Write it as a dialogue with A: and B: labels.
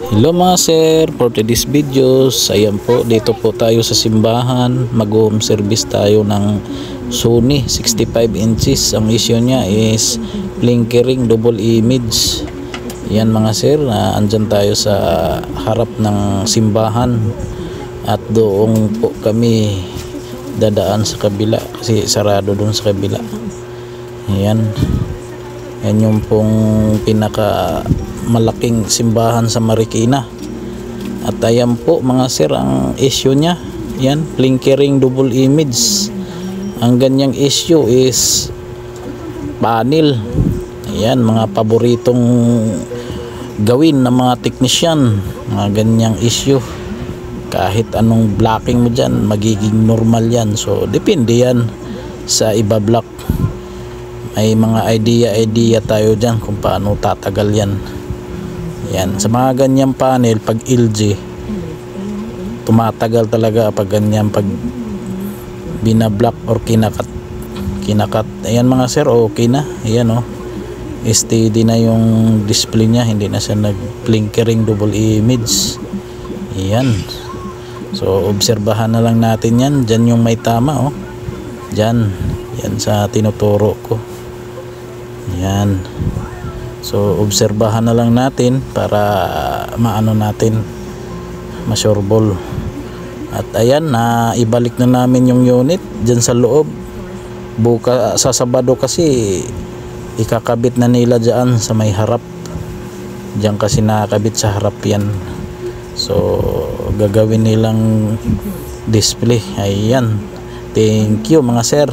A: Hello mga sir, for today's videos, ayan po, dito po tayo sa simbahan, mag-home service tayo ng Sony 65 inches. Ang issue niya is flickering double image. Ayan mga sir, andyan tayo sa harap ng simbahan at doon po kami dadaan sa kabila kasi sarado doon sa kabila. Ayan, yan yung pong pinaka malaking simbahan sa Marikina. At ayan po mga sir, ang issue nya, yan, flickering double image. Ang ganyang issue is panel. Ayan, mga paboritong gawin ng mga technician, mga ganyang issue. Kahit anong blocking mo dyan, magiging normal yan. So depende yan sa iba block. May mga idea tayo dyan kung paano tatagal yan. Yan, sa mga ganyang panel, pag LG, tumatagal talaga pag ganyan, pag binablock or kinakat. Ayan mga sir, okay na. Ayan o, steady na yung display nya, hindi na siya nag-flickering double image. Ayan, so obserbahan na lang natin yan. Dyan yung may tama o, dyan, yan sa tinuturo ko. Ayan, so obserbahan na lang natin para maano natin, ma-sureball. At ayan, ibalik na namin yung unit dyan sa loob. Bukas sa Sabado kasi ikakabit na nila dyan sa may harap. Dyan kasi nakakabit sa harap yan. So gagawin nilang display. Ayan, thank you mga sir.